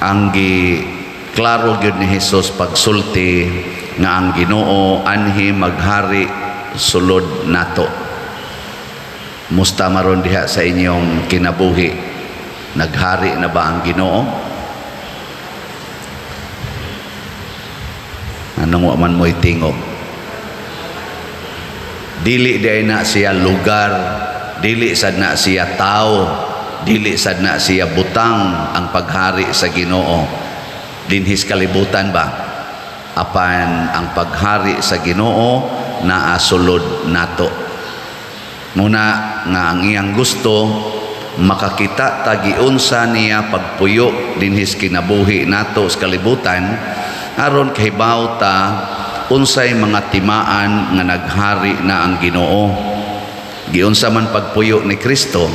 ang klaro gyud ni Hesus pagsulti nga ang Ginoo anhi maghari sulod nato. Musta maron diha sa inyong kinabuhi? Naghari na ba ang Ginoo? Anong wa man mo'y tingog? Dili day na siya lugar, dili sad na siya tao, dili sad na siya butang ang paghari sa Ginoo. Dinhis kalibutan ba? Apan ang paghari sa Ginoo naa sulod nato. Muna nga ang iyang gusto makakita tagiunsa niya pagpuyo dinhis kinabuhi nato sa kalibutan aron kahibaw ta unsay mga timaan nga naghari na ang Ginoo. Giunsa man pagpuyo ni Kristo,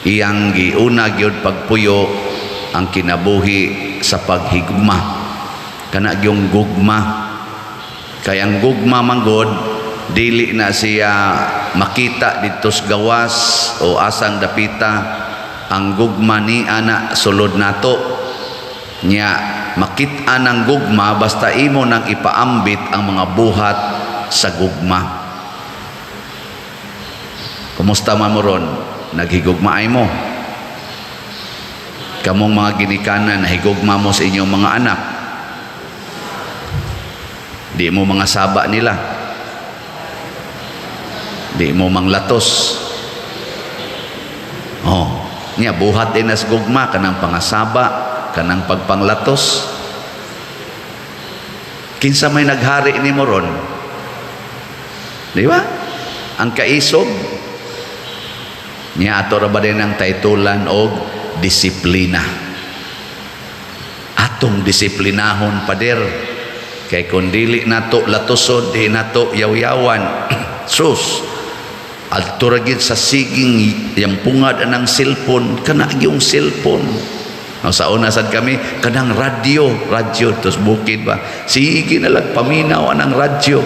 iyang giuna gyud pagpuyo ang kinabuhi sa paghigugma, kana yung gugma. Kay ang gugma manggod dili na siya makita dito sa gawas o asang dapita. Ang gugma ni ana sulod nato nya makita ng gugma basta imo nang ipaambit ang mga buhat sa gugma. Kumusta man mo ron? Naghigugmaay mo? Kamong mga ginikanan, nahigugma mo sa inyong mga anak? Di mo mga saba nila? Di mo manglatos? Oh, niya buhat din as gugma kanang pangasaba, kanang pagpanglatos. Kinsa may naghari ni mo ron? Di ba? Ang kaisog niya ato ra ba din ang titulan og disiplina. Atong disiplinahon pader kay kun dili nato latosod di nato yaw-yawan sus alto ra gid sa siging yang pungad anang cellphone kana yung cellphone. Sa una sad kami kanang radyo tos bukid ba sige na lang paminaw anang radyo.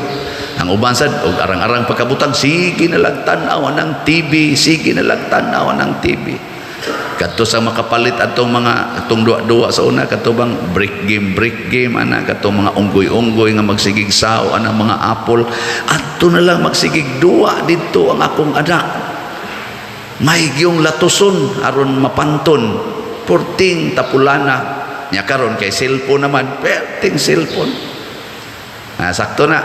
Ang uban sad og arang-arang pagkabutang sige na lang tan-aw anang TV, sige na lang tan-aw anang TV. Kadto sa makapalit atong mga atong duwa-duwa sa una katubang break game ana katong mga unggoy-unggoy nga magsigig sao ana mga apple adto na lang magsigig duwa didto ang akong anak. May gyung latuson aron mapanton porting tapulana nya karon kay cellphone naman perting cellphone. Sakto na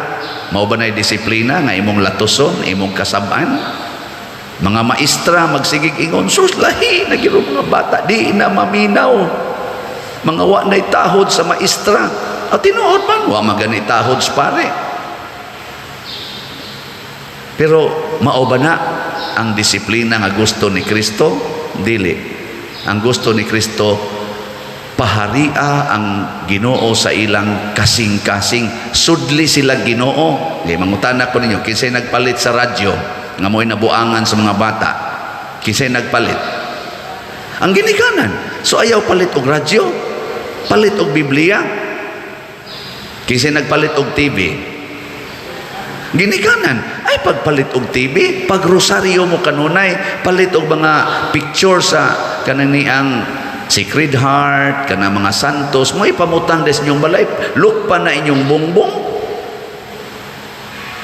mao ba nay disiplina nga imong latuson imong kasab-an? Mga maestra magsigig ingon sus lahi na gyud mga bata di na maminaw mga wa nay tahod sa maestra at tinuod man wa magani tahod sa pare. Pero mao ba na ang disiplina nga gusto ni Kristo? Dili. Ang gusto ni Kristo paharia ang Ginoo sa ilang kasing-kasing. Sudli sila Ginoo. Mangutana ko ninyo, kinsay nagpalit sa radyo nga mo'y nabuangan sa mga bata? Kinsay nagpalit? Ang ginikanan. So ayaw palit og radyo, palit og Biblia. Kinsay nagpalit og TV? Ginikanan. Ay pagpalit og TV, pag rosaryo mo kanunay, palit og mga picture sa kananiang Sacred Heart, kana mga santos, mo ipamutang des inyong balay, look pa na inyong bongbong.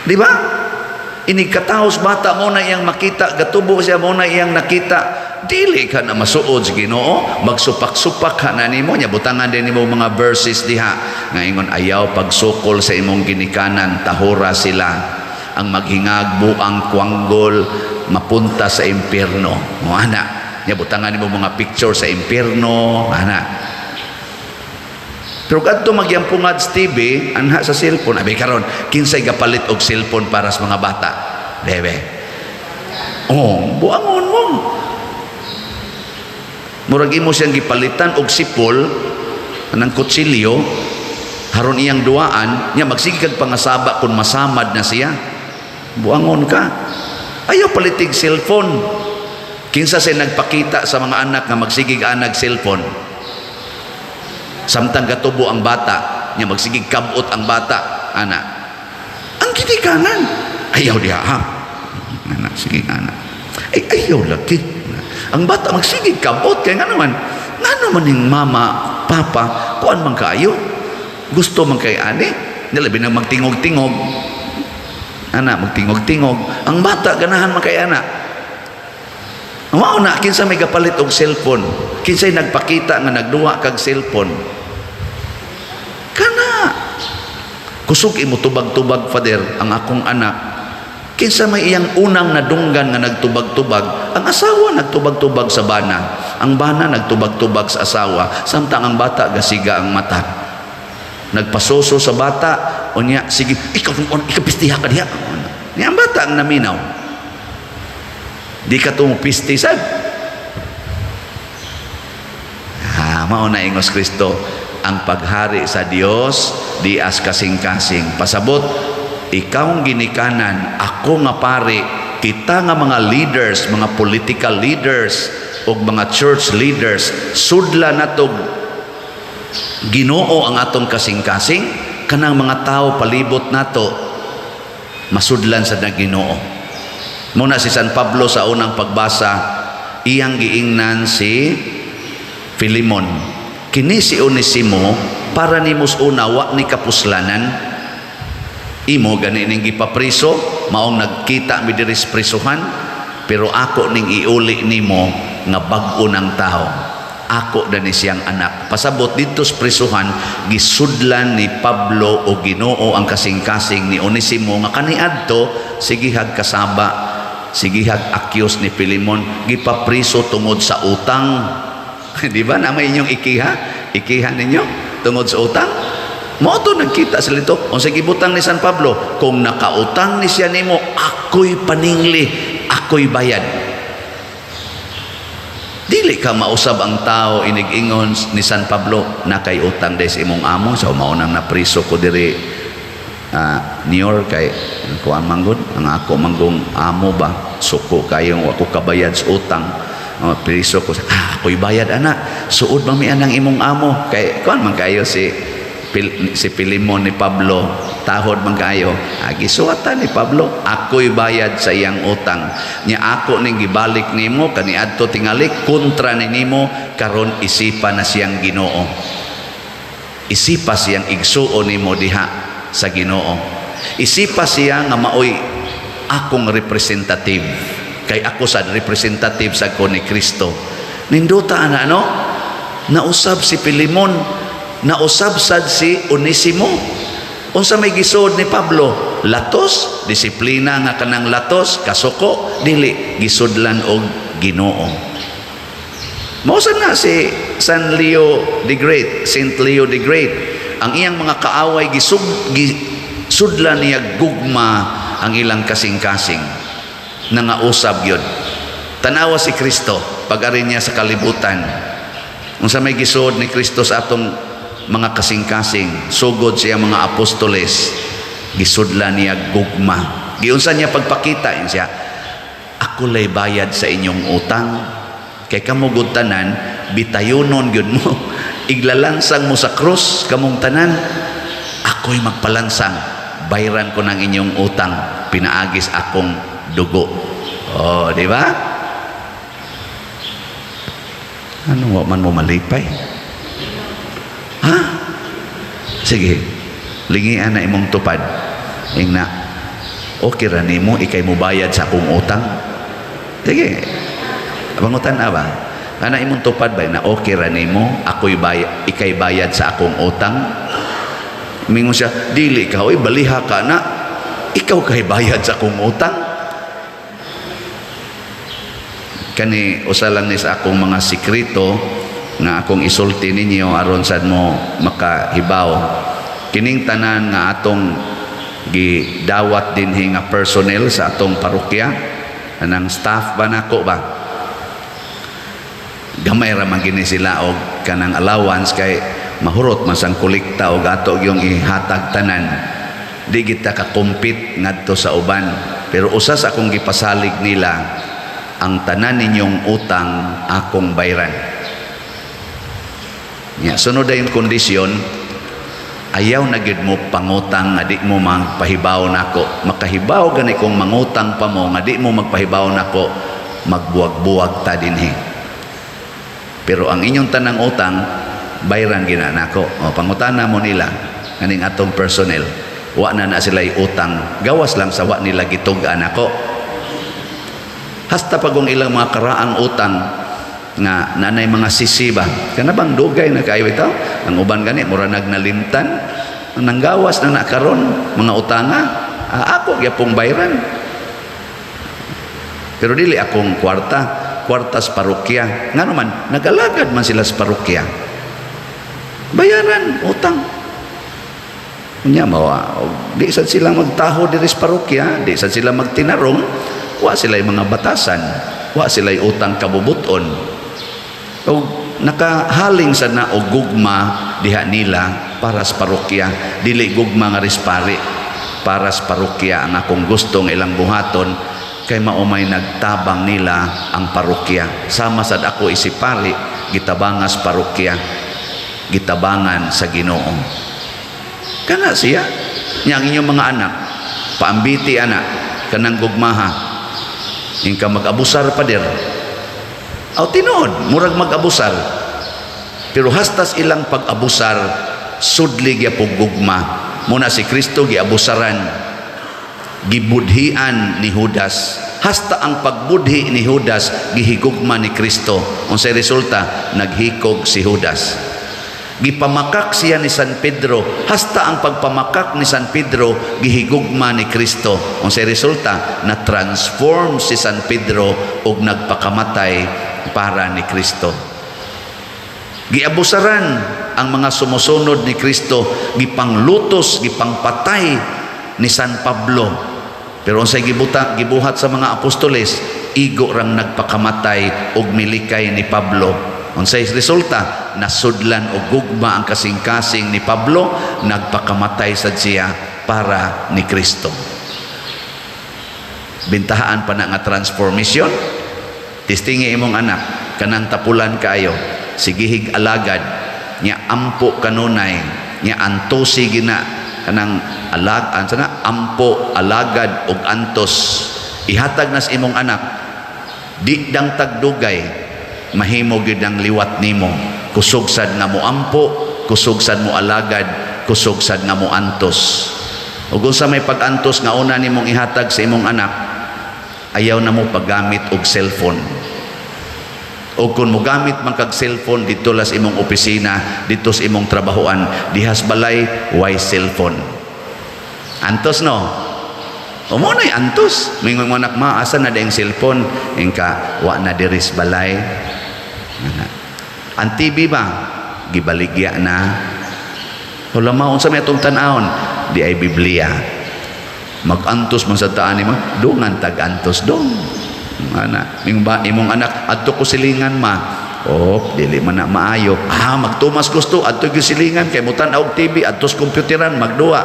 Di ba? Inikataos bata mo na iyang makita, gatubo siya mo na iyang nakita, dili ka na masuod sa Ginoo, magsupak-supak ka na nimo, nya butangan din nimo mga verses diha, nga ingon ayaw pagsukol sa imong ginikanan, tahura sila, ang maghingagbo ang kuanggol, mapunta sa impyerno. Mo ana. Nya butangan nimo mga picture sa impyerno ana. Pero kadto magyampungat sa TV anha sa cellphone abi karon kinsay gapalit og cellphone para sa mga bata bebe buangon mo murag imo siyang gipalitan og sipol anang kutsilyo haron iyang duaan nya magsige kag pangasaba kun masamad na siya buangon ka ayaw palitig cellphone. Kinsa say nagpakita sa mga anak nga magsigig anag cellphone samtang gatubo ang bata nya magsigig kabot ang bata ana ang ginikanan ayaw diha ha anak sige anak ay ayaw lagi ang bata magsigig kabot kay nga naman Ano man yung mama, papa, kuan man kayo? Gusto man kay ani? Nilabi na magtingog-tingog. Anak, magtingog-tingog. Ang bata, ganahan man kay anak. Mao na, kinsa may kapalit og cellphone. Kinsay nagpakita nga nagduwa kag cellphone. Kana. Kusog imo tubag-tubag, Father, ang akong anak. Kinsa may iyang unang nadunggan nga nagtubag-tubag, ang asawa nagtubag-tubag sa bana. Ang bana nagtubag-tubag sa asawa, samtang ang bata gasiga ang mata. Nagpasoso sa bata, o niya, sige, ikapistiha ka diha. Niya ang bata ang naminaw. Di ka tumupistisag. Mauna ingos Kristo, ang paghari sa Dios, di as kasing-kasing. Pasabot, ikaw ang ginikanan, ako nga pare, kita nga mga leaders, mga political leaders, o mga church leaders, sudla natog Ginoo ang atong kasing-kasing, kanang mga tao palibot nato, masudlan sa Ginoo. Muna si San Pablo sa unang pagbasa, iyang giingnan si Filemon. Kini si Onesimo, para nimos unawa ni kapuslanan, imo gani ning gipapriso, maong nagkita mi diri sa prisuhan, pero ako ning iuli nimo nga bag-o ng tao. Ako dani siyang anak. Pasabot dito sa prisuhan, gisudlan ni Pablo o Ginoo ang kasing-kasing ni Onesimo nga kaniadto sigihag kasaba, sigihag akyos ni Filemon, gipapriso tungod sa utang. Di ba na may inyong ikiha ninyo tungod sa utang? Mo to nagkita sila ito. Kung sa gibutang ni San Pablo, kung nakautang ni siya nimo, ako'y paningli, ako'y bayad. Dili ka mausab ang tao, inig-ingon ni San Pablo, na kay utang des imong amo, sa umaunang napriso ko diri New York, kay kuan manggod, ang ako manggong amo ba, suko kayong ako kabayad sa utang. Priso ko, ako'y bayad anak, suod mami anang imong amo, kay kuan man kayo si Filemon ni Pablo, tahod man kayo, gisuwatan ni Pablo, ako'y bayad sa iyang utang. Nya ako ning gibalik nimo kaniadto tingali kontra ni nimo, karon isipa na siyang Ginoo. Isipa siyang igsuon nimo diha sa Ginoo. Isipa siya nga maoy akong representative. Kay ako sad representative sa ko ni Kristo. Ninduta ana no? Nausab si Filemon, nausab sad si Onesimo. Unsa may gisod ni Pablo? Latos, disiplina nga kanang latos, kasuko, dili gisudlan og Ginoo. Mausan na si Saint Leo the Great. Ang iyang mga kaaway gisudlan niya gugma ang ilang kasing-kasing. Nangausab yun. Tanawa si Kristo pag-ari niya sa kalibutan. Unsa may gisod ni Kristo sa atong mga kasing-kasing, sugod siya mga apostoles, gisudlan niya gugma. Giunsa niya pagpakita siya, ako lay bayad sa inyong utang, kay kamugod tanan, bitayunon yun mo, iglalansang mo sa krus, kamong tanan, ako'y magpalansang, bayran ko ng inyong utang, pinaagis akong dugo. Oh, di ba? Ano man mo malipay? Ha? Sige, lingian na imong tupad. Ingna, okay ra nimo, ikay mo bayad sa akong utang? Sige, pangutan na ba? Kana imong tupad ba na okay ra nimo, ikay bayad sa akong utang? Mingon siya, dili ka, oy, baliha ka na, ikaw kay bayad sa akong utang? Kani usa lang ni sa akong mga sikreto nga akong isulti ninyo aron sad mo makahibaw. Kining tanan nga atong gidawat dinhi nga personnel sa atong parokya, anang staff ba nako ba? Gamay ra man gini sila og kanang allowance, kay mahurot man sang kolekta og ato yung ihatag tanan. Di kita ka compete ngadto sa uban, pero usa sa akong gipasalig nila, ang tanan ninyong utang akong bayran. Ya, sunod na yung kondisyon, ayaw na gid mo pangutang nga di mo magpahibaw nako. Makahibaw gani kung mangutang pa mo nga di mo magpahibaw nako, magbuwag-buwag ta dinhi. Pero ang inyong tanang utang, bayran gina nako. O pangutana mo nila kaning atong personnel. Wa na sila'y utang. Gawas lang sa wa nila gitugaan nako. Hasta pagong ilang mga karaang utang nga nanay mga sisiba. Kana bang dugay na kaayo ito? Ang uban gani mura nagnalimtan. Nanggawas na nakaron mga utanga. Ako gyapong bayran. Pero dili akong kwarta sa parokya. Nga naman, nag-alagad man sila sa parokya. Bayaran, utang. Kunya, di sad sila magtaho diri sa parokya, di sad sila magtinarong, wa sila mga batasan, wa sila utang kabubuton. O nakahaling sad na og gugma diha nila para sa parokya, dili gugma nga rispari para sa parokya ang akong gustong ilang buhaton. Kay maumay nagtabang nila ang parokya. Sama sad ako isipari, gitabangas parokya, gitabangan sa Ginoo. Kana siya, yang inyong mga anak, paambiti anak, kanang gugmaha, yung ka mag-abusar pa dir. Aw tinuod, murag mag-abusar. Pero hastas ilang pag-abusar, sudli gyapon gugma. Muna si Kristo giabusaran, gibudhian ni Judas. Hasta ang pagbudhi ni Judas gihigugma ni Kristo. Unsay resulta? Naghikog si Judas. Gipamakak siya ni San Pedro. Hasta ang pagpamakak ni San Pedro gihigugma ni Kristo. Unsay resulta? Na-transform si San Pedro ug nagpakamatay para ni Kristo. Giabusaran ang mga sumusunod ni Kristo, gipanglutos, gipangpatay ni San Pablo. Pero unsay gibuhat sa mga apostoles, igo rang nagpakamatay og milikay ni Pablo. Unsay resulta? Nasudlan og gugma ang kasing-kasing ni Pablo, nagpakamatay sad siya para ni Kristo. Bintahaan pa na nga transformation. Tistingi imong anak, kanang tapulan kaayo, sigihig alagad, nya ampo kanunay, nya antosi gina, kanang ampo, alagad og antos. Ihatag nas imong anak, di dang tagdugay, mahimo gyud ang liwat nimo. Kusog sad nga mo ampo, kusog sad mo alagad, kusog sad nga mo antos. Ug unsa may pag-antos nga una nimong ihatag sa imong anak, ayaw na mo paggamit og cellphone. O kung mo gamit man kag cellphone dito las imong opisina, dito sa imong trabahoan, dihas balay why cellphone. Antos no? O mo na'y antos. Mingong mo anak ma, asa na dayang cellphone? Ingka, wa na diris balay. Ang TV ba? Gibaligya na. Wala maon sa may itong tanahon. Di ay Biblia. Mag-antos man sa taan ni mo, dungan tag-antos dong. Ana, imong anak adto ko silingan ma. Oh, dili man na maayo. Magtumas gusto adto gyud silingan kay mutan og TV adtos kompyuteran magduwa.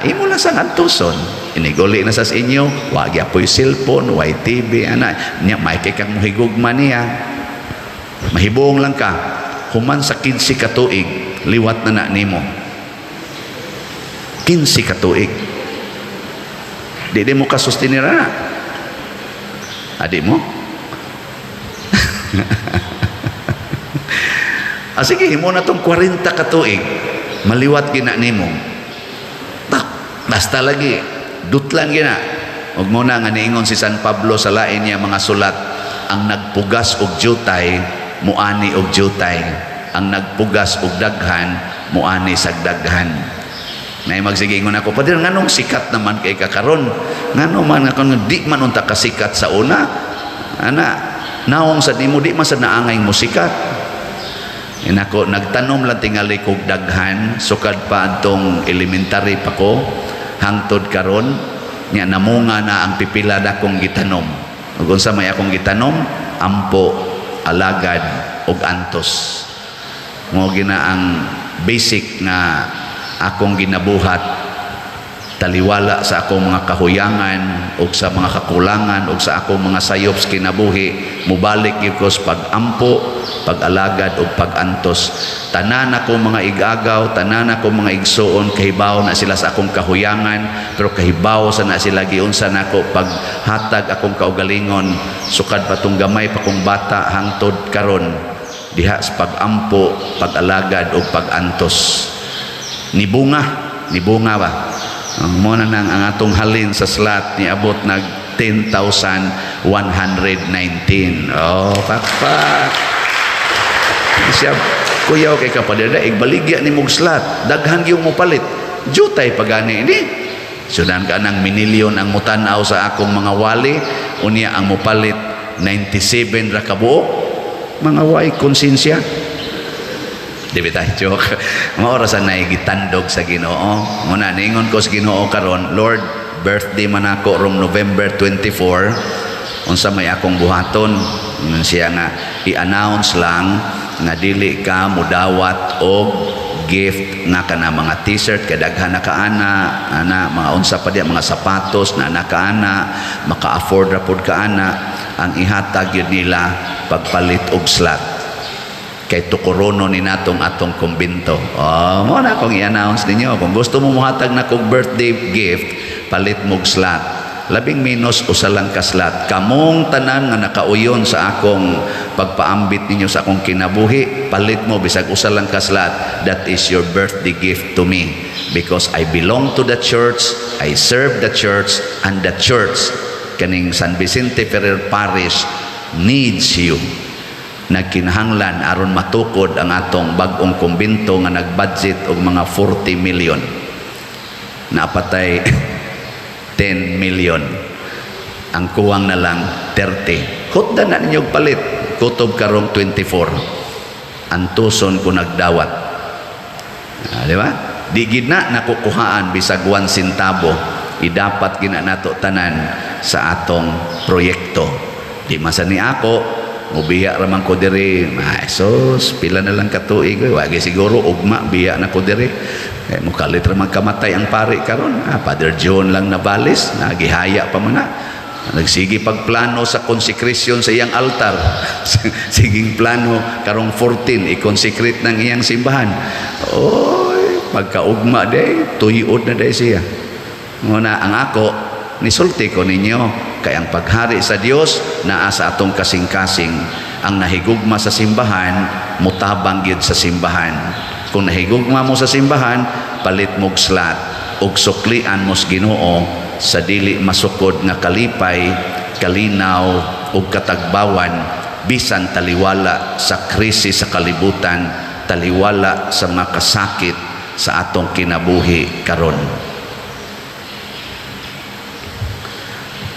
Imo lang sang antuson. Iniguli na sa inyo, wa gyapon cellphone, wa TV ana. Nya may kay kang mohigugma niya. Mahibong lang ka. Human sa 15 ka tuig, liwat na nimo. 15 ka tuig. Di mo ka sustinira na. Adik mo? Sige, himo na tong 40 ka tuig, maliwat gina nimo. Basta lagi, dutlan gina. Ug mo na nga niingon si San Pablo sa lain niya mga sulat, ang nagpugas og jutay, muani og jutay. Ang nagpugas og daghan, muani sa daghan. Nay magsigingon ako, padir nganong sikat naman kay kakaron, ngano man nga kun di man unta kasikat sa una, ana naong sa nimo di man sa naangay mo sikat. Inako nagtanom lang tingali kog daghan sukad pa adtong elementary pa ko hangtod karon nya namunga na ang pipila dakong gitanom. Ug unsa may akong gitanom? Ampo, alagad ug antos. Mo gina ang basic nga akong ginabuhat, taliwala sa akong mga kahuyangan o sa mga kakulangan o sa akong mga sayops kinabuhi, mubalik yun ko sa pag-ampo, pag-alagad o pag-antos. Tanan ako mga igagaw, tanan ako mga igsuon, kahibaw na sila sa akong kahuyangan, pero kahibaw sa na sila giunsa na ako paghatag akong kaugalingon, sukad pa tong gamay pa kong bata hangtod karon, diha sa pagampo, pag-alagad o pag-antos. Ni bunga ba? Mo na nang ang atong halin sa slot ni abot nag 10,119. Oh, pakpak. Siya, kuyaw kay kapadada, igbaligya ni mong slot. Daghan yung mo palit. Jutay pagani ini. Sudan ka ng minilyon ang mutanaw sa akong mga wali. Unya ang mupalit 97 ra kabuok. Mga way konsensya. Di ba tayo joke? Mga orasan na gitandog sa Ginoo. Muna, ningon ko sa Ginoo karon, Lord, birthday man ako rong November 24. Unsa may akong buhaton. Siya nga, i-announce lang nga dili ka mudawat og gift nga kana mga t-shirt kadaghan na kaana ana mga unsa pa diya mga sapatos na nakaana maka-afford ra pud kaana ang ihatag yun nila pagpalit og slot kay tukurono ni natong atong kumbinto. Mo na akong i-announce ninyo kung gusto mo muhatag na kog birthday gift palit mog slot. Labing minus usa lang ka slot. Kamong tanan nga nakauyon sa akong pagpaambit ninyo sa akong kinabuhi, palit mo bisag usa lang ka slot. That is your birthday gift to me. Because I belong to the church, I serve the church, and the church, kaning San Vicente Ferrer Parish, needs you. Nagkinahanglan aron matukod ang atong bag-ong kumbinto nga nag-budget og mga 40 million. Napatay 10 million. Ang kuwang na lang 30. Hutda na ninyong palit. Kutob karong 24. Antuson ko nagdawat. Di ba? Di gina nakukuhaan bisag 1 centavo. Idapat gina nato tanan sa atong proyekto. Di masani ako, mubiya raman ko diri. Sos, pila na lang katuig. Wagi siguro ugma biya na ko diri. Mukalit raman kamatay ang pari karon. Father John lang nabalis, nagihaya pa man na. Nagsigi pagplano sa konsekresyon sa iyang altar. Siging plano karong 14 i-consecrate ng iyang simbahan. Oy, pagkaugma day, tuyod na day siya. Muna ang ako, nisulti ko ninyo, kay ang paghari sa Dios naa sa atong kasing-kasing. Ang nahigugma sa simbahan, mutabang gyud sa simbahan. Kung nahigugma mo sa simbahan, palit mog slot ug suklian mos Ginoo sa dili masukod nga kalipay, kalinaw ug katagbawan bisan taliwala sa krisis sa kalibutan, taliwala sa mga kasakit sa atong kinabuhi karon.